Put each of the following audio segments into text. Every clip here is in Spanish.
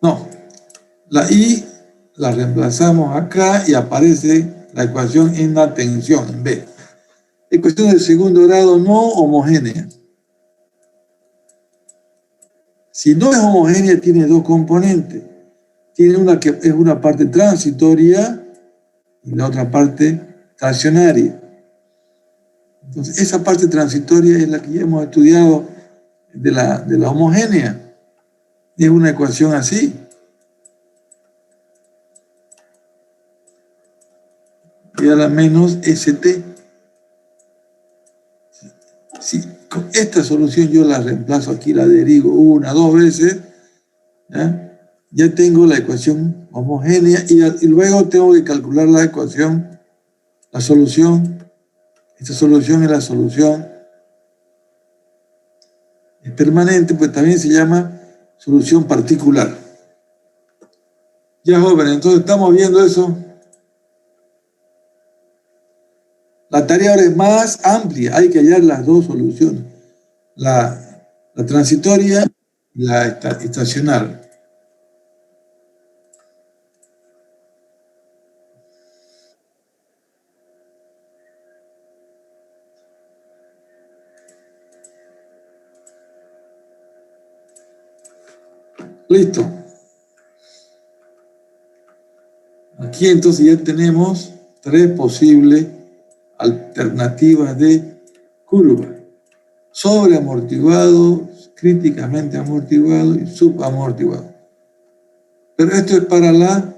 No, la I la reemplazamos acá y aparece la ecuación en la tensión, en B. Ecuación de segundo grado no homogénea. Si no es homogénea, tiene dos componentes. Tiene una que es una parte transitoria y la otra parte traccionaria. Entonces, esa parte transitoria es la que ya hemos estudiado de la homogénea. Es una ecuación así. Y a la menos ST. Si con esta solución yo la reemplazo aquí, la derivo una, dos veces, ya tengo la ecuación homogénea y luego tengo que calcular la ecuación, la solución. Esta solución es la solución permanente, pues también se llama solución particular. Ya, jóvenes, entonces estamos viendo eso. La tarea ahora es más amplia, hay que hallar las dos soluciones, la transitoria y la estacional. Listo. Aquí entonces ya tenemos tres posibles alternativas de curva. Sobreamortiguado, críticamente amortiguado y subamortiguado. Pero esto es para la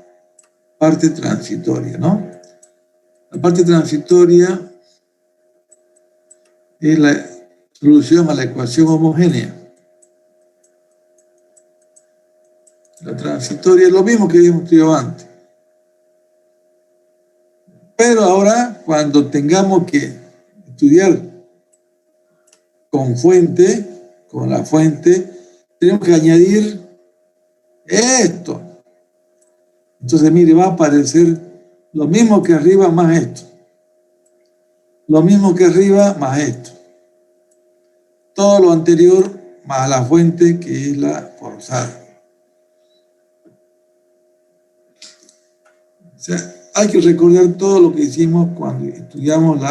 parte transitoria, ¿no? La parte transitoria es la solución a la ecuación homogénea. La transitoria es lo mismo que habíamos estudiado antes. Pero ahora, cuando tengamos que estudiar con fuente, con la fuente, tenemos que añadir esto. Entonces, mire, va a aparecer lo mismo que arriba más esto. Lo mismo que arriba más esto. Todo lo anterior más la fuente, que es la forzada. O sea, hay que recordar todo lo que hicimos cuando estudiamos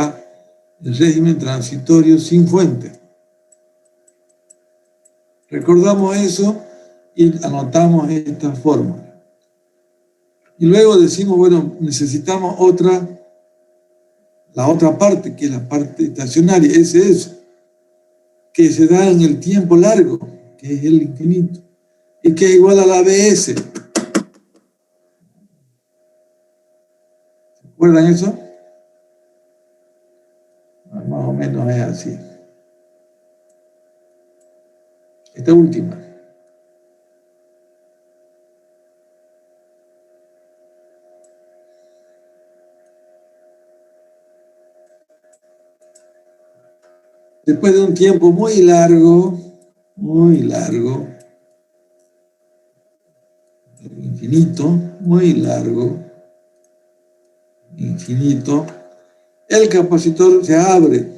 el régimen transitorio sin fuente. Recordamos eso y anotamos esta fórmula. Y luego decimos, bueno, necesitamos la otra parte, que es la parte estacionaria, SS, que se da en el tiempo largo, que es el infinito, y que es igual a la BS. ¿Se acuerdan eso? Más o menos es así. Esta última. Después de un tiempo muy largo, infinito, muy largo, infinito, el capacitor se abre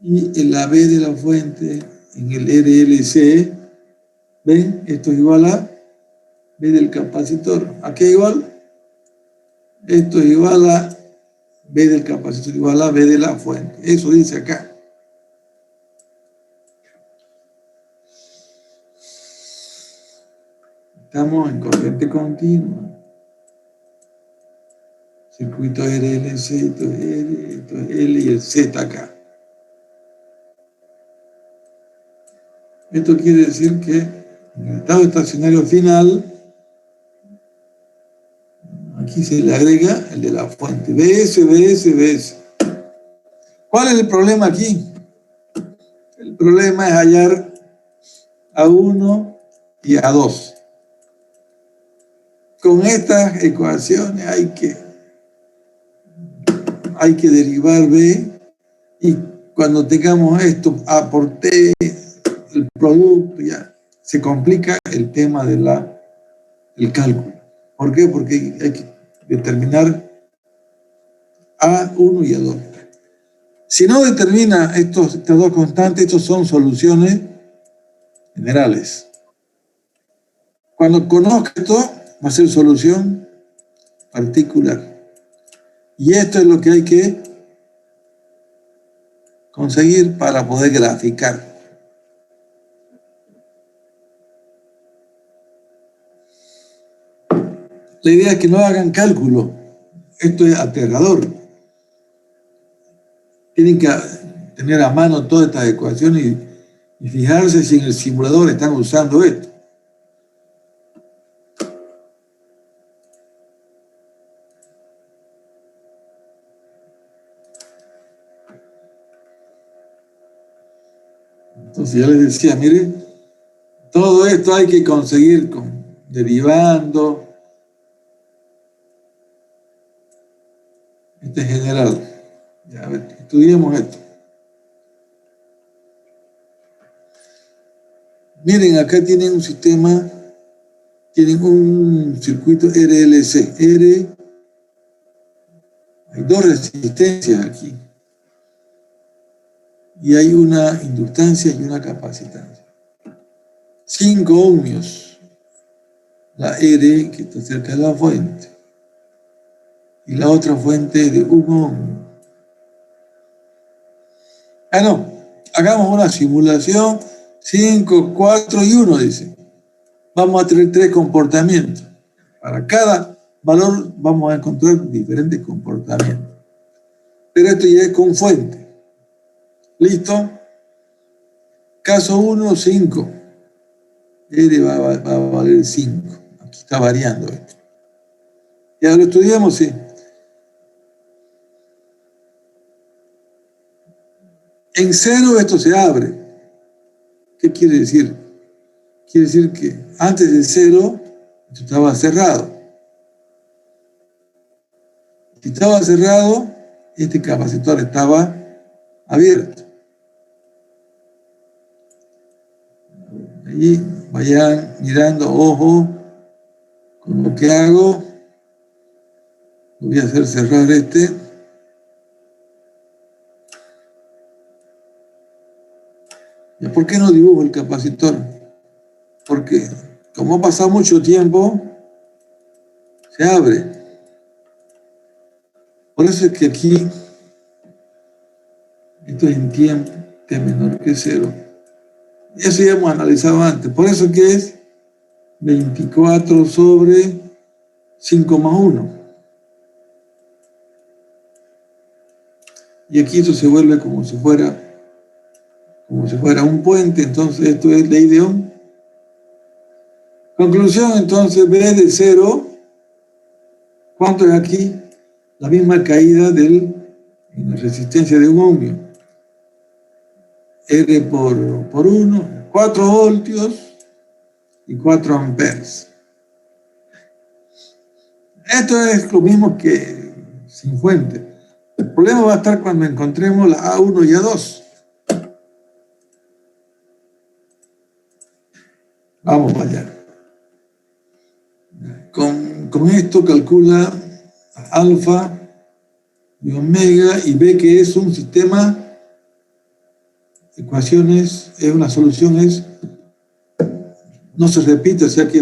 y en la B de la fuente, en el RLC, ¿ven? Esto es igual a B del capacitor. ¿A qué igual? Esto es igual a B del capacitor igual a B de la fuente. Eso dice acá. Estamos en corriente continua. Circuito RLC, esto es R, esto es L y el Z acá. Esto quiere decir que en el estado estacionario final, aquí se le agrega el de la fuente. BS, BS, BS. ¿Cuál es el problema aquí? El problema es hallar A1 y A2. Con estas ecuaciones hay que derivar B y cuando tengamos esto A por T, el producto, ya se complica el tema del cálculo. ¿Por qué? Porque hay que determinar A1 y A2. Si no determina estas dos constantes, estos son soluciones generales. Cuando conozca esto, va a ser solución particular. Y esto es lo que hay que conseguir para poder graficar. La idea es que no hagan cálculo. Esto es aterrador. Tienen que tener a mano todas estas ecuaciones y fijarse si en el simulador están usando esto. Entonces ya les decía, mire, todo esto hay que conseguir derivando. Este es general. Ya, a ver, estudiemos esto. Miren, acá tienen un sistema, tienen un circuito RLC. Hay dos resistencias aquí. Y hay una inductancia y una capacitancia. 5 ohmios. La R que está cerca de la fuente. Y la otra fuente de 1 ohmio. No. Hagamos una simulación. 5, 4 y 1, dice. Vamos a tener 3 comportamientos. Para cada valor vamos a encontrar diferentes comportamientos. Pero esto ya es con fuente. ¿Listo? Caso 1, 5. R va a valer 5. Aquí está variando esto. ¿Ya lo estudiamos? Sí. En 0 esto se abre. ¿Qué quiere decir? Quiere decir que antes de 0 esto estaba cerrado. Si estaba cerrado, este capacitor estaba abierto. Allí vayan mirando, ojo, con lo que hago. Voy a hacer cerrar este. ¿Y por qué no dibujo el capacitor? Porque como ha pasado mucho tiempo, se abre. Por eso es que aquí, esto es en tiempo, que es menor que 0. Y eso ya hemos analizado antes. Por eso que es 24 sobre 5 más 1. Y aquí esto se vuelve como si fuera un puente. Entonces esto es ley de Ohm. Conclusión, entonces, B de 0, ¿cuánto es aquí? La misma caída en la resistencia de un ohmio. R por 1, 4 voltios y 4 amperes. Esto es lo mismo que sin fuente. El problema va a estar cuando encontremos la A1 y A2. Vamos para allá. Con esto calcula alfa y omega y ve que es un sistema, ecuaciones, es una solución, no se repite, o sea que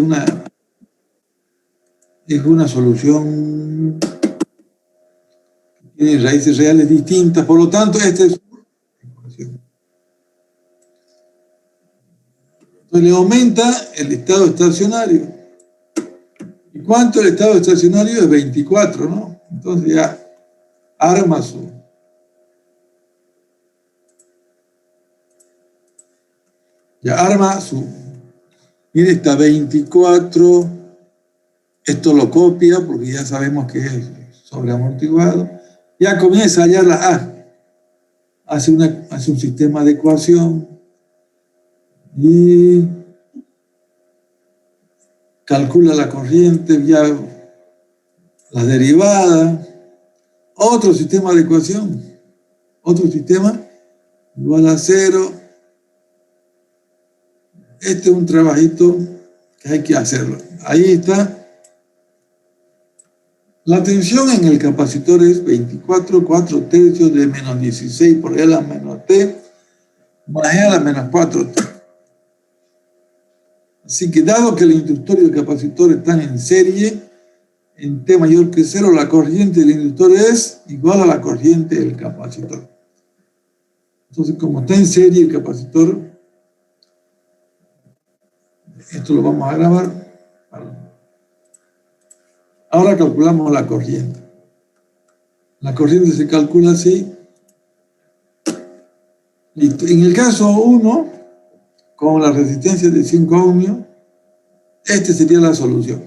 es una solución que tiene raíces reales distintas, por lo tanto, esta es una ecuación. Entonces le aumenta el estado estacionario. ¿Y cuánto el estado estacionario? Es 24, ¿no? Entonces ya arma mire, está 24, esto lo copia porque ya sabemos que es sobreamortiguado, ya comienza a hallar la A, hace un sistema de ecuación y calcula la corriente, ya la derivada, otro sistema de ecuación, otro sistema igual a 0. Este es un trabajito que hay que hacerlo. Ahí está. La tensión en el capacitor es 24, 4 tercios de menos 16 por L a menos T, más E a la menos 4T. Así que dado que el inductor y el capacitor están en serie, en T mayor que 0, la corriente del inductor es igual a la corriente del capacitor. Entonces, como está en serie el capacitor, esto lo vamos a grabar. Ahora calculamos la corriente. La corriente se calcula así. Listo. En el caso 1, con la resistencia de 5 ohmios, esta sería la solución.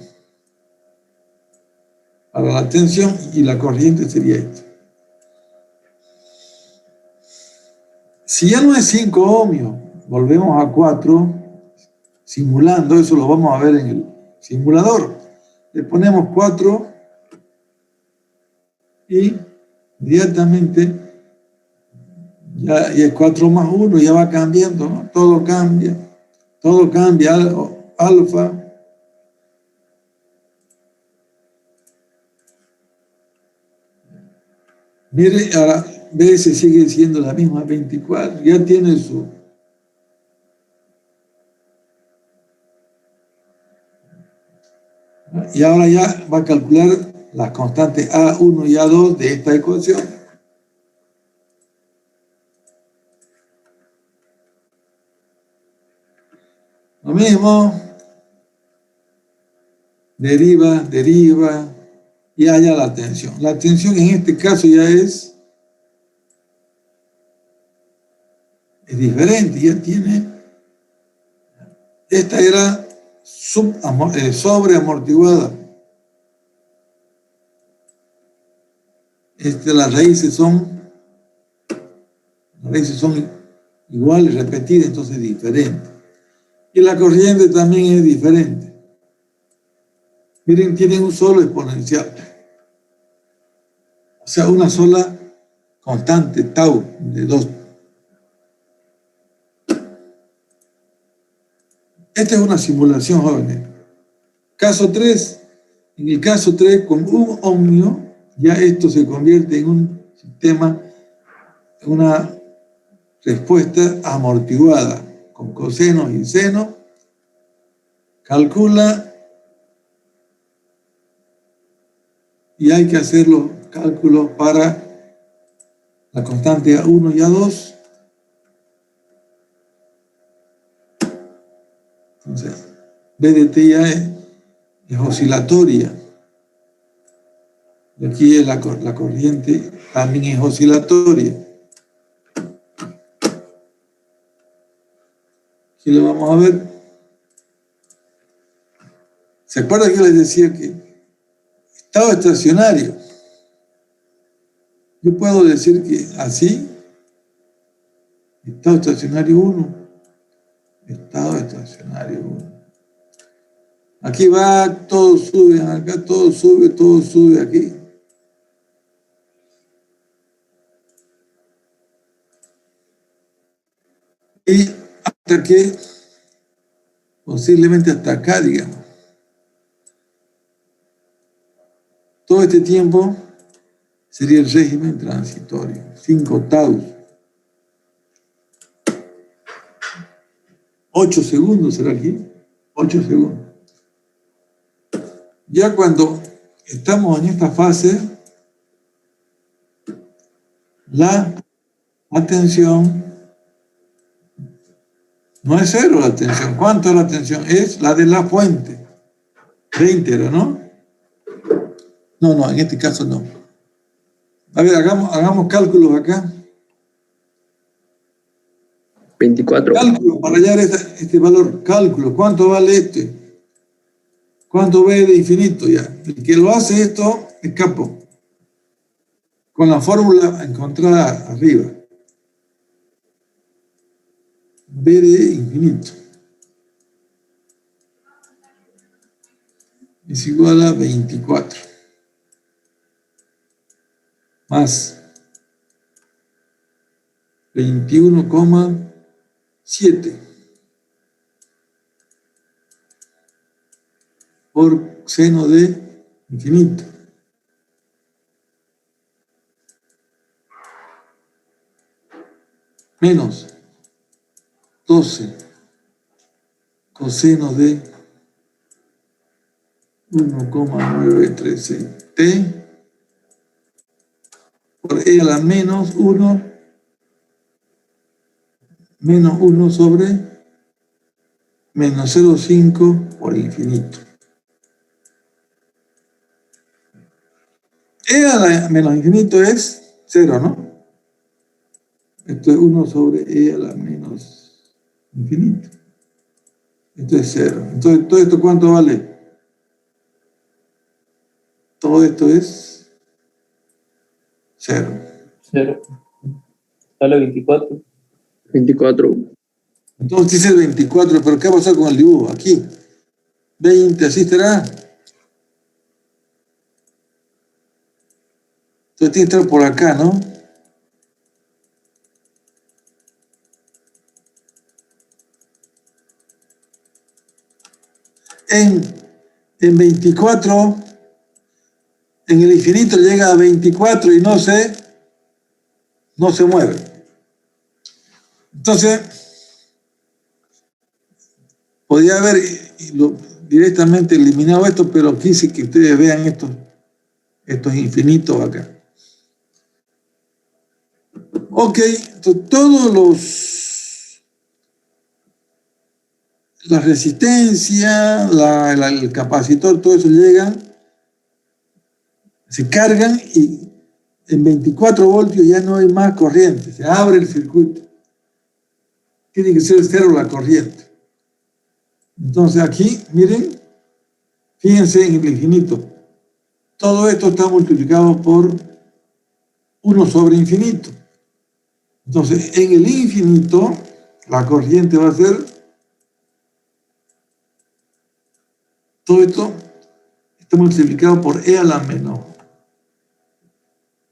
Para la tensión y la corriente sería esta. Si ya no es 5 ohmios, volvemos a 4, simulando, eso lo vamos a ver en el simulador. Le ponemos 4 y inmediatamente ya es 4 más 1, ya va cambiando, ¿no? Todo cambia, alfa. Mire, ahora B se sigue siendo la misma 24, ya tiene su... Y ahora ya va a calcular las constantes A1 y A2 de esta ecuación. Lo mismo, deriva, y haya la tensión. La tensión en este caso ya es diferente, ya tiene... Esta era sobreamortiguada. Las raíces son iguales, repetidas, entonces diferentes. Y la corriente también es diferente. Miren, tienen un solo exponencial. O sea, una sola constante, tau, de 2. Esta es una simulación, jóvenes. Caso 3. En el caso 3, con un ohmio, ya esto se convierte en un sistema, una respuesta amortiguada, con cosenos y senos. Calcula y hay que hacer los cálculos para la constante A1 y A2. Entonces, B de T ya es oscilatoria. Y aquí es la corriente también es oscilatoria. Aquí lo vamos a ver. ¿Se acuerdan que yo les decía que estado estacionario? Yo puedo decir que así, estado estacionario 1, estado estacionario 1. Aquí va, todo sube, acá todo sube aquí. Y hasta que, posiblemente hasta acá, digamos. Todo este tiempo sería el régimen transitorio, 5 taus. 8 segundos será aquí, 8 segundos. Ya cuando estamos en esta fase, la atención no es 0 la tensión. ¿Cuánto es la tensión? Es la de la fuente. 20, ¿no? No, en este caso no. A ver, hagamos cálculos acá. 24. Cálculo para hallar este valor. Cálculo. ¿Cuánto vale este? ¿Cuánto ve de infinito ya? El que lo hace esto es capo. Con la fórmula encontrada arriba. B de infinito es igual a 24 más 21,7 por seno de infinito. Menos 12,5 coseno de 1,913 t por e a la menos 1 sobre menos 0,5 por infinito. E a la menos infinito es 0, ¿no? Esto es 1 sobre e a la menos infinito. Esto es 0. Entonces, ¿todo esto cuánto vale? Todo esto es 0. 0. Sale 24. 24. Entonces dice 24, pero ¿qué ha pasado con el dibujo? Aquí, 20, así estará. Entonces tiene que estar por acá, ¿no? En 24, en el infinito llega a 24 y no se mueve. Entonces, podría haber directamente eliminado esto, pero quise que ustedes vean estos infinitos acá. Ok, entonces todos la resistencia, el capacitor, todo eso llegan, se cargan y en 24 voltios ya no hay más corriente, se abre el circuito. Tiene que ser 0 la corriente. Entonces aquí, miren, fíjense en el infinito. Todo esto está multiplicado por 1 sobre infinito. Entonces, en el infinito, la corriente va a ser, todo esto está multiplicado por e a la menos,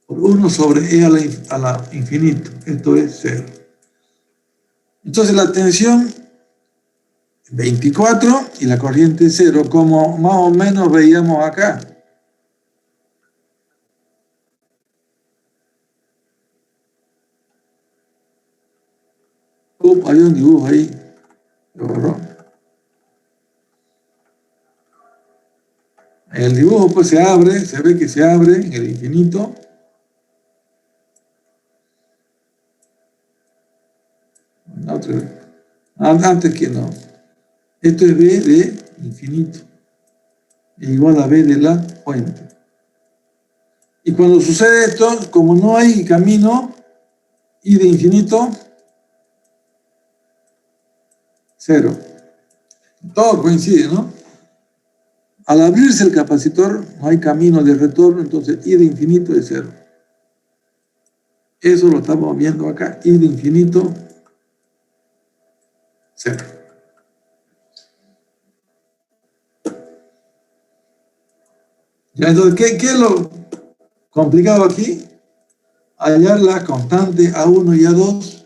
por 1 sobre e a la infinito. Esto es 0. Entonces, la tensión 24 y la corriente 0, como más o menos veíamos acá. Hay un dibujo ahí. Lo borró. El dibujo pues se abre, se ve que se abre en el infinito. Otra vez. Antes que no. Esto es B de infinito. Igual a B de la fuente. Y cuando sucede esto, como no hay camino, I de infinito, 0. Todo coincide, ¿no? Al abrirse el capacitor, no hay camino de retorno, entonces I de infinito es 0. Eso lo estamos viendo acá, I de infinito, 0. Ya, entonces, ¿qué es lo complicado aquí? Hallar la constante A1 y A2.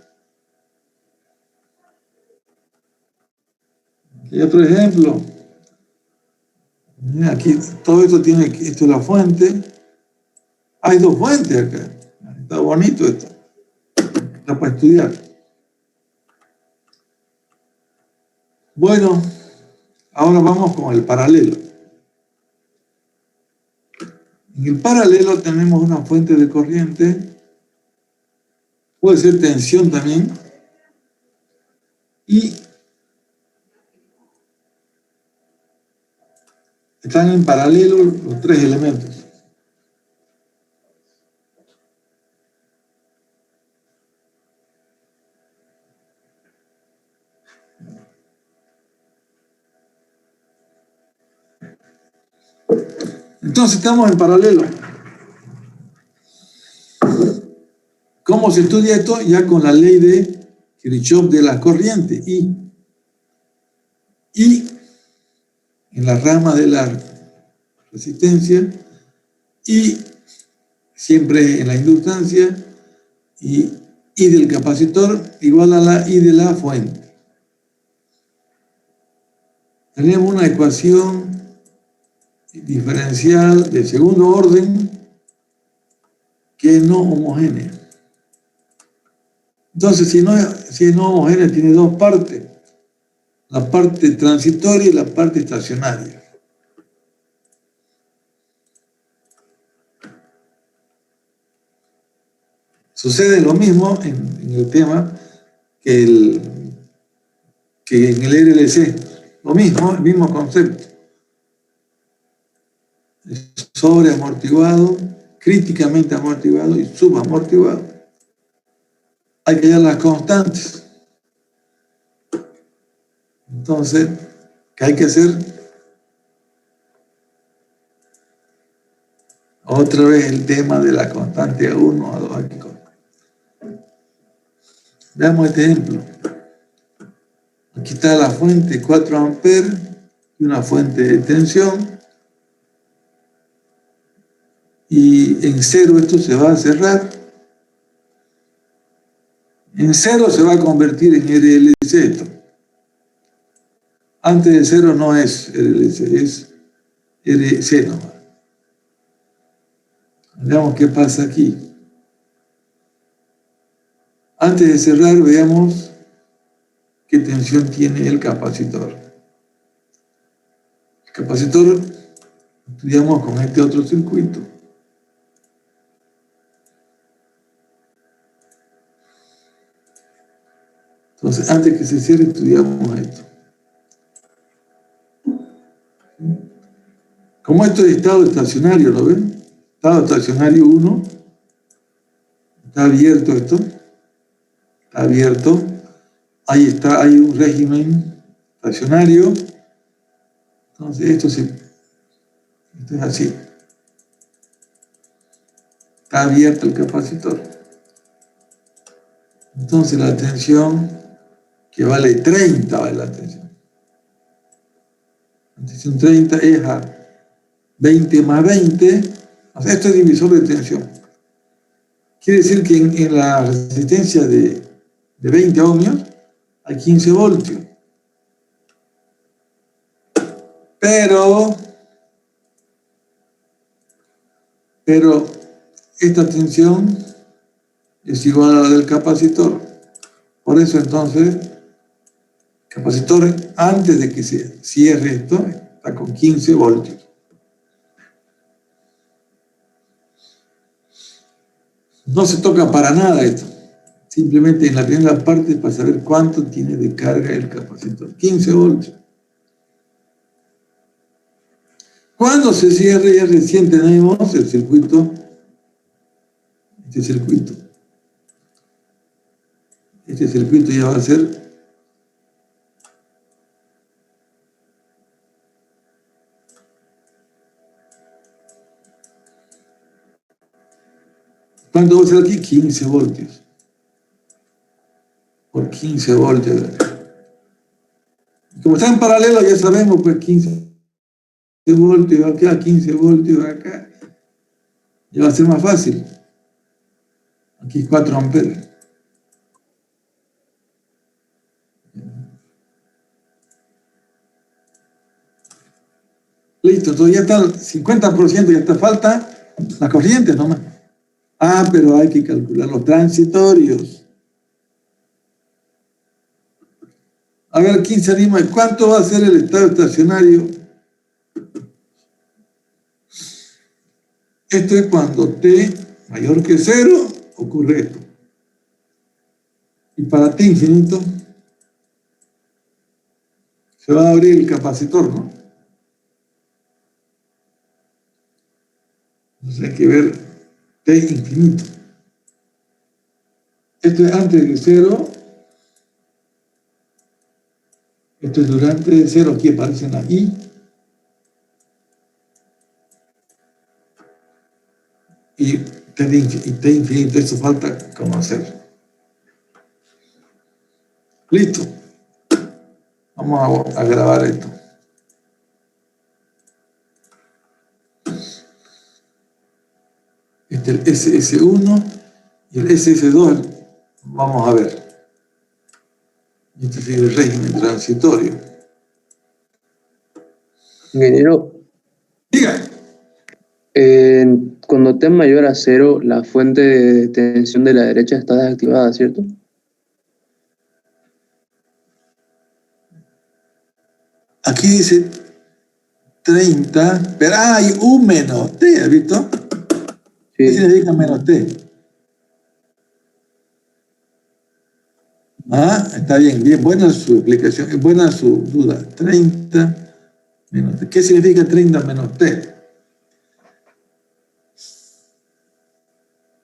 Y otro ejemplo. Aquí todo esto tiene, esto es la fuente. Hay dos fuentes acá. Está bonito esto. Está para estudiar. Bueno, ahora vamos con el paralelo. En el paralelo tenemos una fuente de corriente. Puede ser tensión también. Y están en paralelo los tres elementos. Entonces estamos en paralelo. ¿Cómo se estudia esto? Ya con la ley de Kirchhoff de la corriente. Y en la rama de la resistencia, y siempre en la inductancia, y del capacitor igual a la I de la fuente. Tenemos una ecuación diferencial de segundo orden que es no homogénea. Entonces, si es no homogénea, tiene dos partes. la parte transitoria y la parte estacionaria. Sucede lo mismo en el tema que en el RLC. Lo mismo, el mismo concepto. Sobreamortiguado, críticamente amortiguado y subamortiguado. Hay que hallar las constantes. Entonces, ¿qué hay que hacer? Otra vez el tema de la constante A1, A2, aquí. Veamos este ejemplo. Aquí está la fuente 4 amperes y una fuente de tensión. Y en cero esto se va a cerrar. En cero se va a convertir en RLC esto. Antes de cero no es RLC, es RC nomás. Veamos qué pasa aquí. Antes de cerrar, veamos qué tensión tiene el capacitor. El capacitor estudiamos con este otro circuito. Entonces, antes que se cierre, estudiamos esto. Como esto es estado estacionario, ¿lo ven? Estado estacionario 1. Está abierto esto. Está abierto. Ahí está, hay un régimen estacionario. Entonces, esto es así. Está abierto el capacitor. Entonces, la tensión que vale 30 vale la tensión. La tensión 30 es a 20 más 20. O sea, esto es divisor de tensión. Quiere decir que en la resistencia de 20 ohmios hay 15 voltios. Pero esta tensión es igual a la del capacitor. Por eso entonces, el capacitor antes de que se cierre esto está con 15 voltios. No se toca para nada esto. Simplemente en la primera parte para saber cuánto tiene de carga el capacitor. 15 voltios. Cuando se cierre, ya recién tenemos el circuito. Este circuito ya va a ser ¿cuánto va a ser aquí? 15 voltios. Por 15 voltios. Como está en paralelo, ya sabemos, pues 15 voltios acá, 15 voltios acá. Ya va a ser más fácil. Aquí 4 amperes. Listo, entonces ya está el 50%, ya está falta la corriente nomás. Ah, pero hay que calcular los transitorios. A ver, ¿quién se anima? ¿Cuánto va a ser el estado estacionario? Esto es cuando T mayor que 0 ocurre esto. Y para T infinito se va a abrir el capacitor, ¿no? Entonces hay que ver T infinito. Esto es antes de 0. Esto es durante de 0. Aquí aparece la I. Y T infinito, eso falta conocer. Listo. Vamos a grabar esto. Este es el SS1 y el SS2 vamos a ver. Este es el régimen transitorio. Ingeniero, Diga. cuando T es mayor a 0, la fuente de tensión de la derecha está desactivada, ¿cierto? aquí dice 30, pero hay un menos t, ¿has visto? ¿Qué Sí, significa menos t? Ah, está bien, bien, buena su explicación, buena su duda. 30 menos t. ¿Qué significa 30 menos t?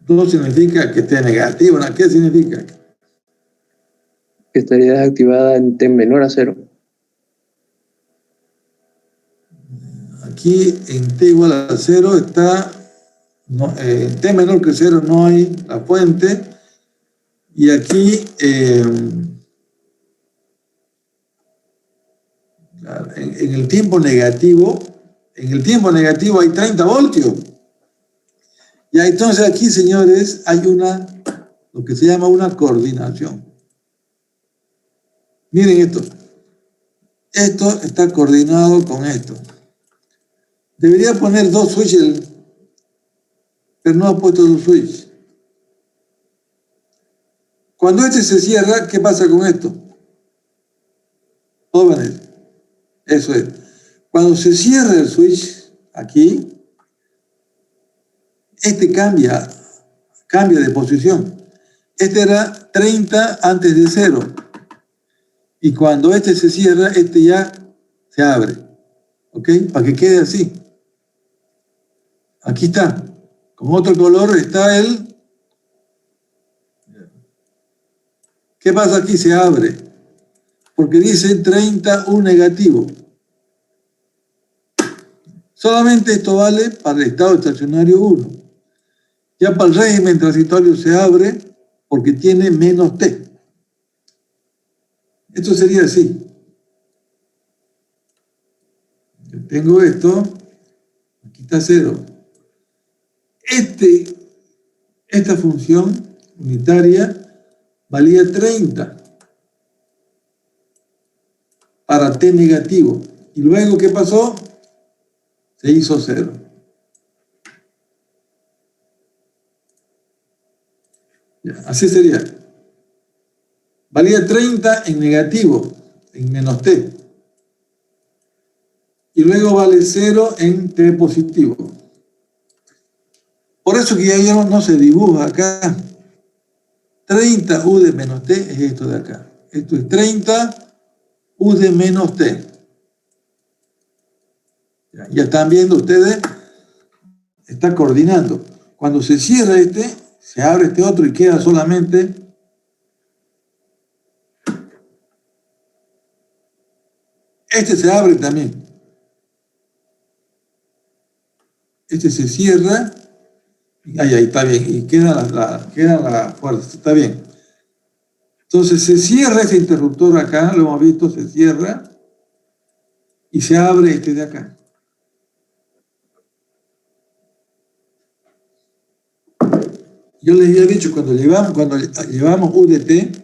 2 significa que esté negativo, ¿no? ¿Qué significa? que estaría desactivada en t menor a 0. Aquí en t igual a 0 está, no, en t menor que 0 no hay la fuente, y aquí en el tiempo negativo hay 30 voltios. Y entonces aquí, señores, hay lo que se llama una coordinación. Miren esto. Esto está coordinado con esto. Debería poner 2 switches, pero no ha puesto 2 switches. Cuando este se cierra, ¿qué pasa con esto? Jóvenes, eso es. Cuando se cierra el switch aquí, este cambia de posición. Este era 30 antes de 0. Y cuando este se cierra, este ya se abre. ¿Ok? Para que quede así. Aquí está. Con otro color está el... ¿Qué pasa aquí? Se abre. Porque dice 30 U negativo. Solamente esto vale para el estado estacionario 1. Ya para el régimen transitorio se abre porque tiene menos T. Esto sería así. Yo tengo esto, aquí está 0. Esta función unitaria valía 30 para T negativo. Y luego, ¿qué pasó? Se hizo 0. Ya, así sería. Valía 30 en negativo, en menos T. Y luego vale 0 en T positivo. Por eso que ya no se dibuja acá. 30 U de menos T es esto de acá. Esto es 30 U de menos T. Ya están viendo ustedes, está coordinando. Cuando se cierra este, se abre este otro y queda solamente este se abre también. Este se cierra. Ahí está bien. Y queda la fuerza. Está bien. Entonces se cierra ese interruptor acá, lo hemos visto, se cierra y se abre este de acá. Yo les había dicho, cuando llevamos UDT,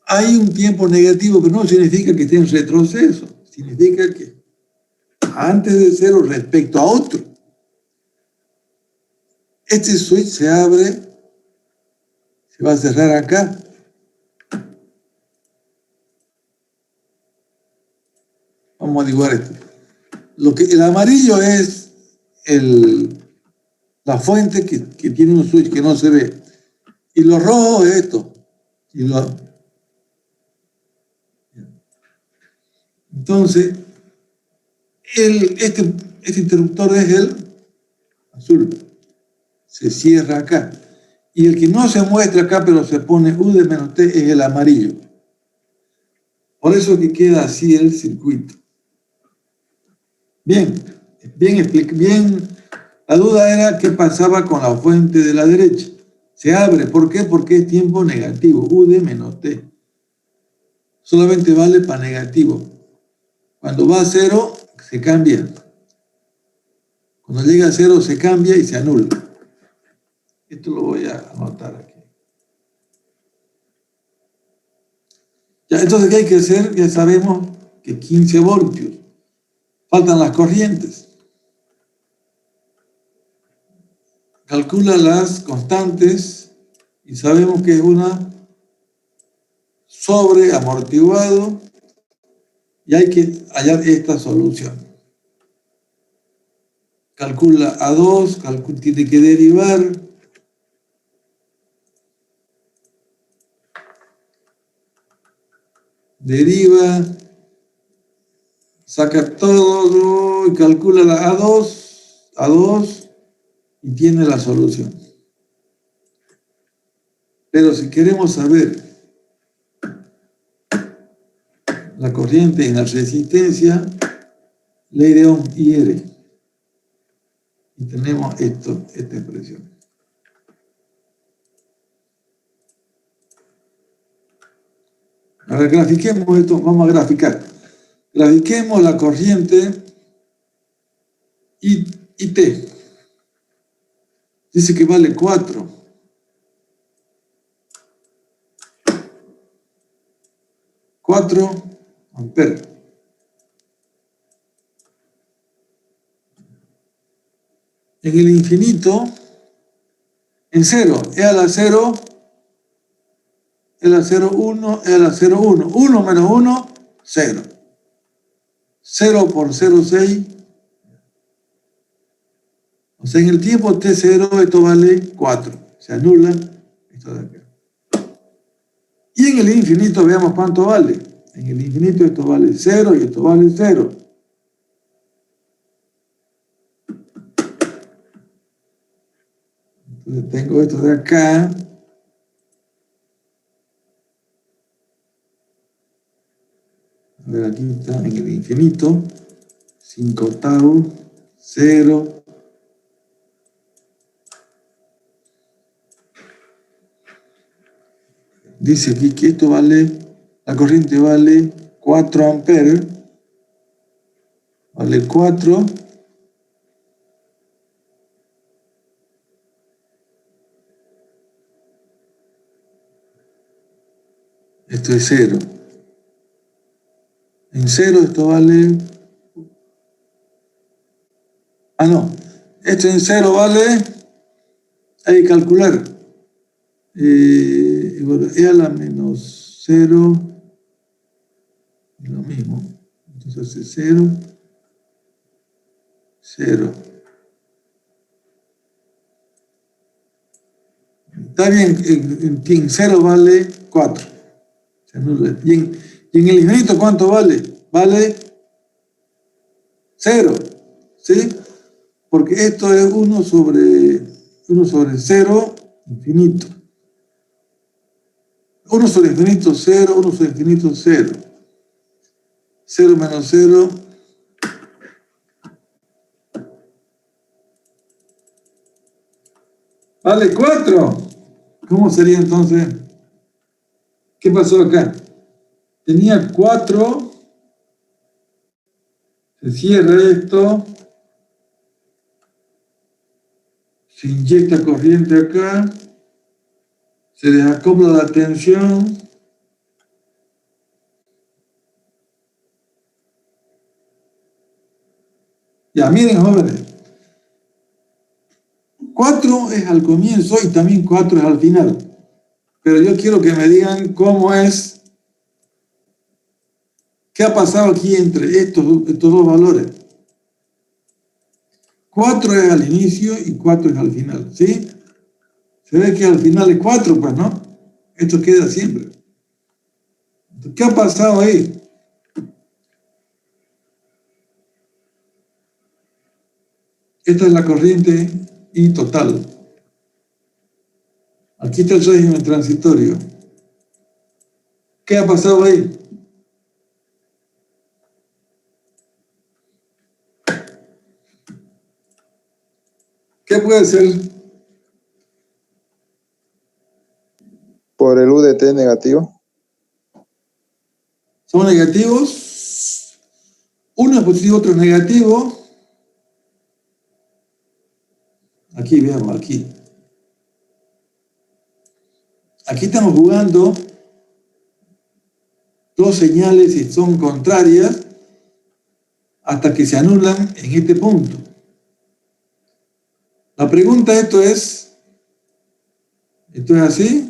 hay un tiempo negativo, pero no significa que esté en retroceso. Significa que antes de 0 respecto a otro. Este switch se abre, se va a cerrar acá. Vamos a dibujar esto. El amarillo es la fuente que tiene un switch que no se ve. Y lo rojo es esto. Entonces, este interruptor es el azul. Se cierra acá. Y el que no se muestra acá, pero se pone U de menos T, es el amarillo. Por eso que queda así el circuito. Bien. La duda era qué pasaba con la fuente de la derecha. Se abre. ¿Por qué? Porque es tiempo negativo. U de menos T. Solamente vale para negativo. Cuando va a 0, se cambia. Cuando llega a 0, se cambia y se anula. Esto lo voy a anotar aquí. Ya, entonces, ¿qué hay que hacer? Ya sabemos que 15 voltios. Faltan las corrientes. Calcula las constantes y sabemos que es una sobre amortiguado y hay que hallar esta solución. Calcula A2, tiene que derivar. Deriva, saca todo y calcula la A2 y tiene la solución. Pero si queremos saber la corriente en la resistencia, ley de Ohm, IR. Y tenemos esta expresión. Ahora grafiquemos esto, vamos a graficar. Grafiquemos la corriente IT. Dice que vale 4. 4 amperes. En el infinito, en 0, E a la 0, E a la 0, 1, E a la 0, 1. 1 menos 1, 0. 0 por 0, 6. O sea, en el tiempo T0 esto vale 4. Se anula esto de acá. Y en el infinito veamos cuánto vale. En el infinito esto vale 0 y esto vale 0. Entonces tengo esto de acá. A ver, aquí está en el infinito. 5 tau, 0. Dice aquí que esto vale, la corriente vale 4 amperes. Vale 4. Esto es 0. En 0 esto vale... Ah, no. Esto en 0 vale... Hay que calcular. Bueno, E a la menos 0. Es lo mismo. Entonces es 0. 0. Está bien, en 0 vale 4. Se anula. Y en el infinito, ¿cuánto vale? Vale 0. ¿Sí? Porque esto es 1 sobre 0 infinito. 1 sobre infinito 0, 1 sobre infinito 0. 0 menos 0. Vale 4. ¿Cómo sería entonces? ¿Qué pasó acá? Tenía 4. Se cierra esto. Se inyecta corriente acá. Se desacopla la tensión. Ya, miren, jóvenes. 4 es al comienzo y también 4 es al final. Pero yo quiero que me digan cómo es, qué ha pasado aquí entre estos dos valores. 4 es al inicio y 4 es al final, ¿sí? Se ve que al final es 4, pues, ¿no? Esto queda siempre. ¿Qué ha pasado ahí? Esta es la corriente I total. Aquí está el régimen transitorio. ¿Qué ha pasado ahí? ¿Qué puede ser? Por el UDT negativo. Son negativos. Uno es positivo, otro es negativo. Aquí, veamos, aquí. Aquí estamos jugando dos señales y son contrarias hasta que se anulan en este punto. La pregunta ¿esto es así?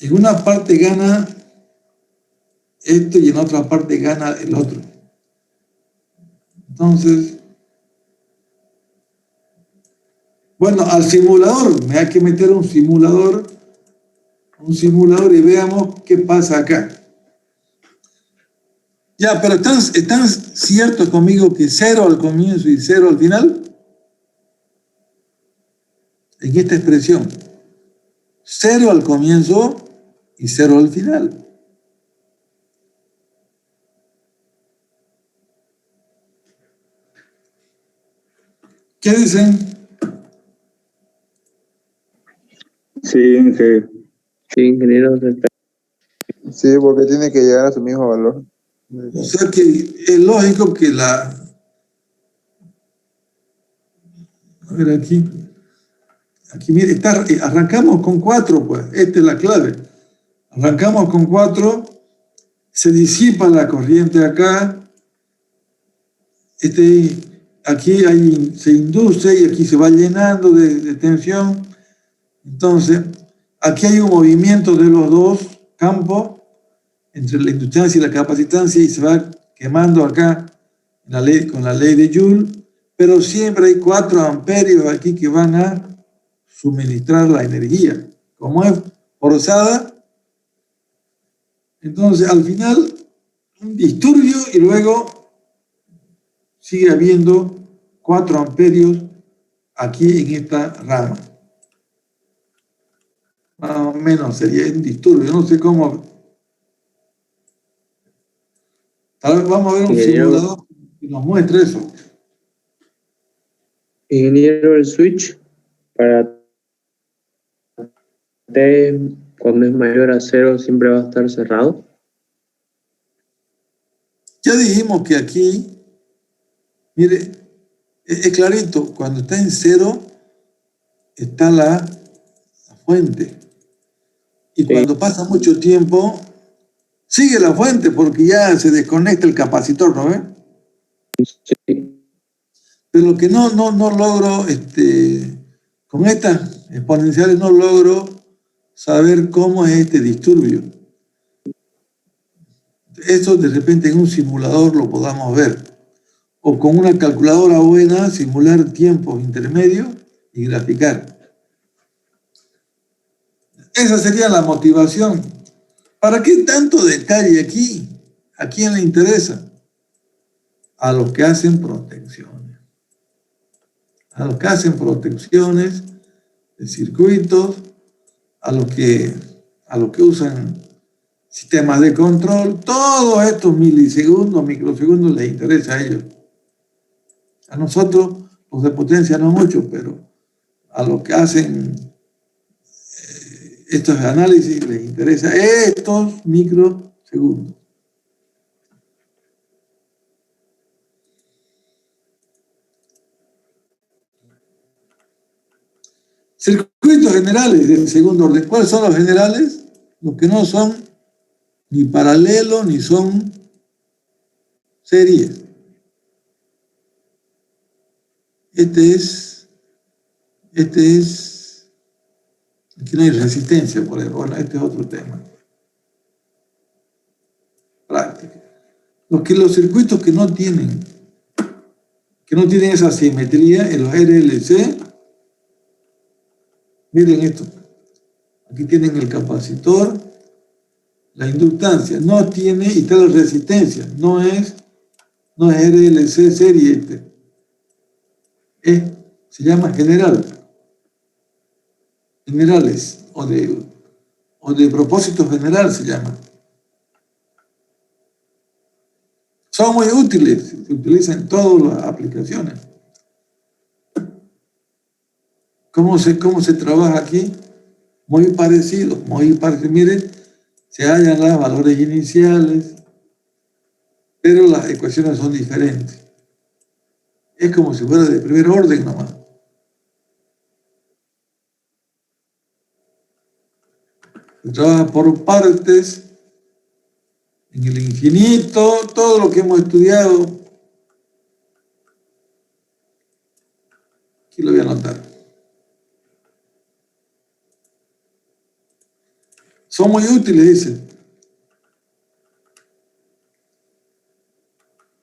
En una parte gana esto y en otra parte gana el otro. Entonces, bueno, al simulador, me hay que meter un simulador y veamos qué pasa acá. Ya, pero ¿están ciertos conmigo que 0 al comienzo y 0 al final? En esta expresión, 0 al comienzo y 0 al final. ¿Qué dicen? Sí, ingeniero. Sí, ingeniero. Sí, porque tiene que llegar a su mismo valor. O sea que es lógico que a ver aquí mire, arrancamos con 4, pues, esta es la clave. Arrancamos con 4, se disipa la corriente acá, aquí se induce y aquí se va llenando de tensión. Entonces, aquí hay un movimiento de los dos campos, entre la inductancia y la capacitancia, y se va quemando acá con la ley de Joule, pero siempre hay 4 amperios aquí que van a suministrar la energía. Como es forzada, entonces al final un disturbio y luego sigue habiendo 4 amperios aquí en esta rama. Más o menos sería un disturbio, no sé cómo. Tal vez vamos a ver un simulador que nos muestre eso. Ingeniero, el switch para T cuando es mayor a 0 siempre va a estar cerrado. Ya dijimos que aquí, mire, es clarito, cuando está en 0 está la fuente. Y cuando pasa mucho tiempo, sigue la fuente porque ya se desconecta el capacitor, ¿no ve? Sí. Pero lo que no logro, con estas exponenciales no logro saber cómo es este disturbio. Eso de repente en un simulador lo podamos ver. O con una calculadora buena, simular tiempos intermedios y graficar. Esa sería la motivación. ¿Para qué tanto detalle aquí? ¿A quién le interesa? A los que hacen protecciones. A los que hacen protecciones de circuitos, a los que usan sistemas de control, todos estos milisegundos, microsegundos les interesa a ellos. A nosotros, los de potencia no mucho, pero a los que hacen estos análisis les interesa estos microsegundos. Circuitos generales del segundo orden. ¿Cuáles son los generales? Los que no son ni paralelos ni son series. Aquí no hay resistencia, por ejemplo. Bueno, este es otro tema. Práctica. Los circuitos que no tienen esa simetría en los RLC, miren esto. Aquí tienen el capacitor, la inductancia, no tiene, y está la resistencia, no es RLC serie se llama generales, o de propósito general se llama. Son muy útiles, se utilizan en todas las aplicaciones. ¿Cómo se trabaja aquí? Muy parecido. Miren, se hallan los valores iniciales, pero las ecuaciones son diferentes. Es como si fuera de primer orden nomás. Se trabaja por partes, en el infinito, todo lo que hemos estudiado. Aquí lo voy a anotar. Son muy útiles, dice.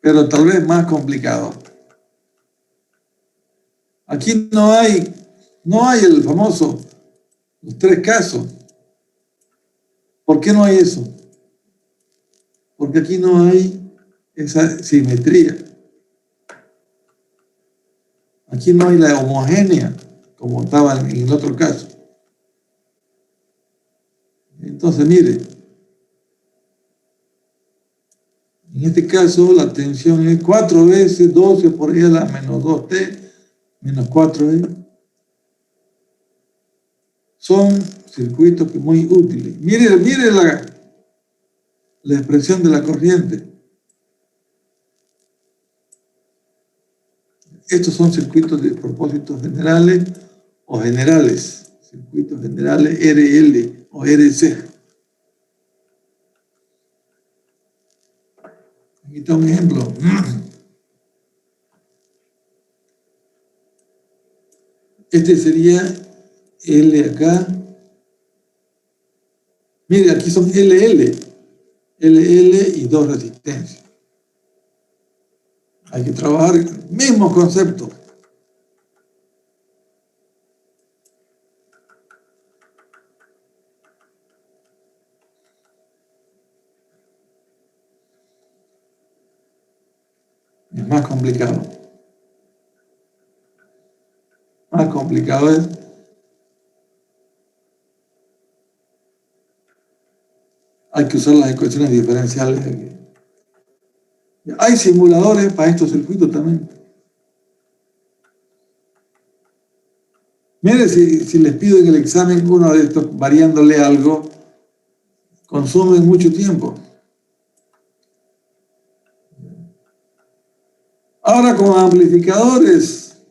pero tal vez más complicado. Aquí no hay el famoso, los 3 casos. ¿Por qué no hay eso? Porque aquí no hay esa simetría. Aquí no hay la homogénea, como estaba en el otro caso. Entonces, mire, en este caso la tensión es 4 veces 12 por ahí a la menos 2t, menos 4e. Son circuitos muy útiles. Mire la expresión de la corriente. Estos son circuitos de propósitos generales o generales. Circuitos generales RL o RC. Aquí está un ejemplo. Este sería L acá. Mire, aquí son LL y 2 resistencias. Hay que trabajar el mismo concepto. Es más complicado. Más complicado es hay que usar las ecuaciones diferenciales aquí. Hay simuladores para estos circuitos también. Mire, si les pido en el examen uno de estos variándole algo, consumen mucho tiempo. Ahora con amplificadores,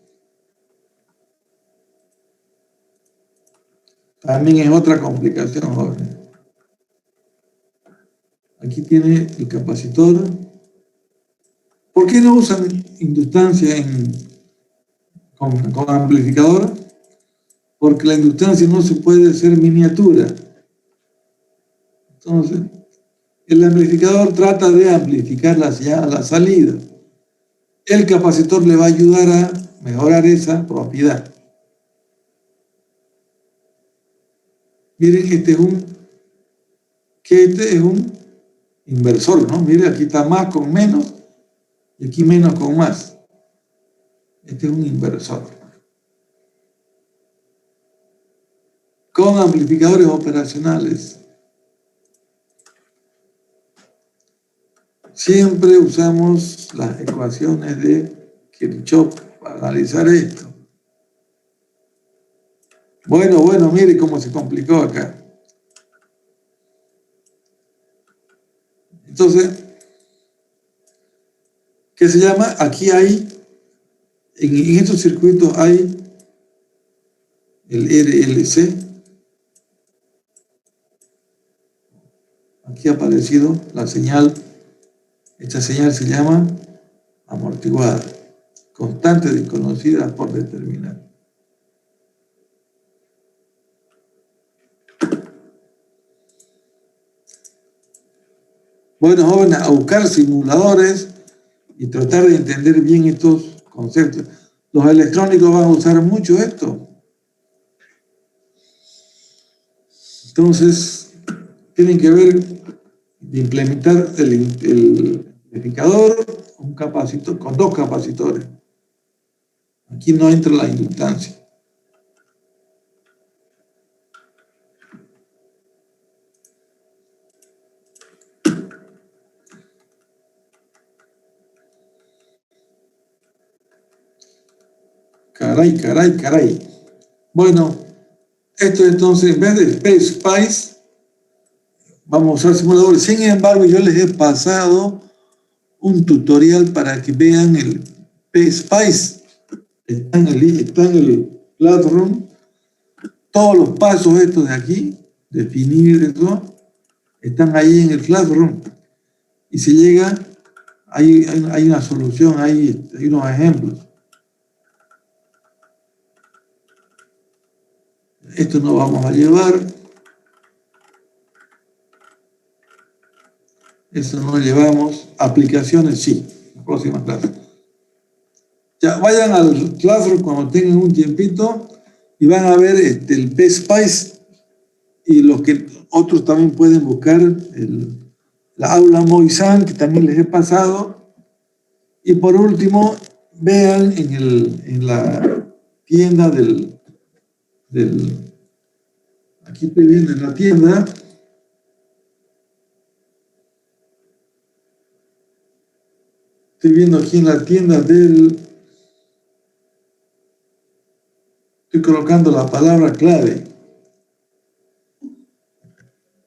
también es otra complicación, joven. Aquí tiene el capacitor. ¿Por qué no usan inductancia con amplificador? Porque la inductancia no se puede hacer miniatura. Entonces, el amplificador trata de amplificar la salida. El capacitor le va a ayudar a mejorar esa propiedad. Miren, este es un inversor, ¿no? Miren, aquí está más con menos y aquí menos con más. Este es un inversor. Con amplificadores operacionales. Siempre usamos las ecuaciones de Kirchhoff para analizar esto. Bueno, mire cómo se complicó acá. Entonces, ¿qué se llama? Aquí hay, en estos circuitos hay el RLC. Aquí ha aparecido la señal. Esta señal se llama amortiguada, constante desconocida por determinar. Bueno, jóvenes, a buscar simuladores y tratar de entender bien estos conceptos. Los electrónicos van a usar mucho esto. Entonces, tienen que ver de implementar el amplificador con 2 capacitores. Aquí no entra la inductancia. Caray. Bueno, esto entonces, en vez de Spice, vamos a usar simuladores. Sin embargo, yo les he pasado un tutorial para que vean el PSpice. Está en el Classroom. Todos los pasos estos de aquí, definir eso, están ahí en el Classroom. Y si llega, hay una solución, hay unos ejemplos. Esto no vamos a llevar. Eso no llevamos. Aplicaciones sí. próxima clase. Ya, vayan al Classroom cuando tengan un tiempito y van a ver el PSpice y los que otros también pueden buscar la aula Moisan, que también les he pasado. Y por último, vean en la tienda aquí estoy viendo en la tienda, estoy viendo aquí en la tienda estoy colocando la palabra clave.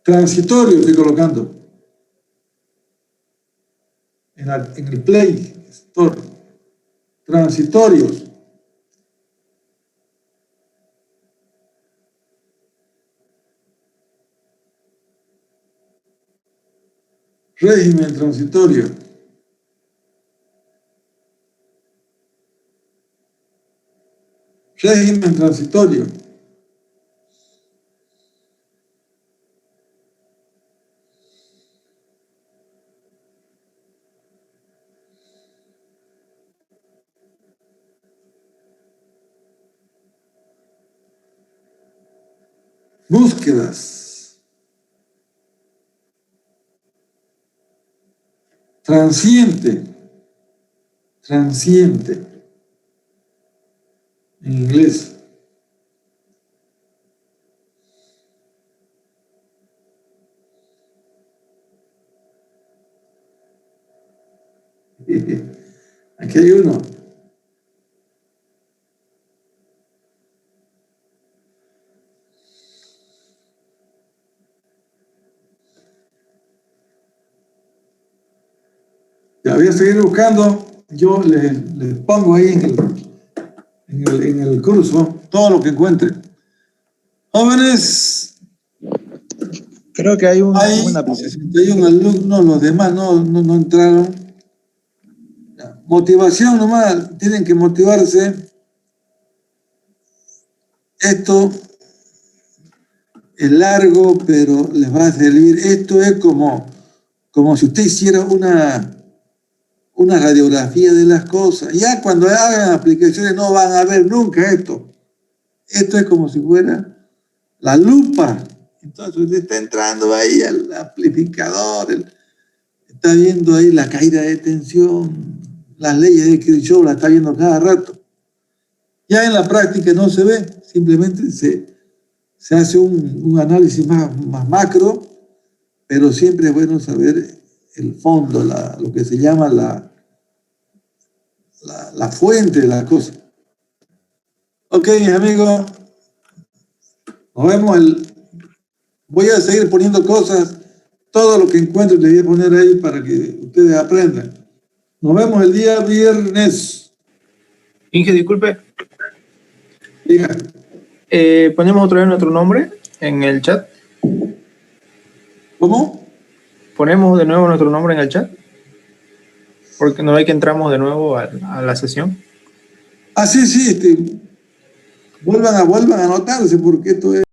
Transitorio estoy colocando. En el Play Store. Transitorios. Régimen transitorio. Régimen transitorio. Búsquedas. Transiente. Transiente. En inglés. Aquí hay uno. Ya voy a seguir buscando. Yo les pongo ahí en el curso todo lo que encuentre. Jóvenes, Creo que hay una hay aplicación. 61 alumnos, los demás no entraron. Motivación nomás, tienen que motivarse. Esto es largo, pero les va a servir. Esto es como si usted hiciera una radiografía de las cosas. Ya cuando hagan aplicaciones no van a ver nunca esto. Esto es como si fuera la lupa. Entonces usted está entrando ahí al amplificador, está viendo ahí la caída de tensión, las leyes de Kirchhoff las está viendo cada rato. Ya en la práctica no se ve, simplemente se hace un análisis más macro, pero siempre es bueno saber el fondo, lo que se llama la fuente de la cosa. Ok, mis amigos, nos vemos voy a seguir poniendo cosas, todo lo que encuentre les voy a poner ahí para que ustedes aprendan. Nos vemos el día viernes. Inge, disculpe, Diga, ponemos otra vez nuestro nombre en el chat. ¿cómo? Ponemos de nuevo nuestro nombre en el chat. Porque no hay que entramos de nuevo a la sesión. Ah, sí, vuelvan a anotarse porque esto es...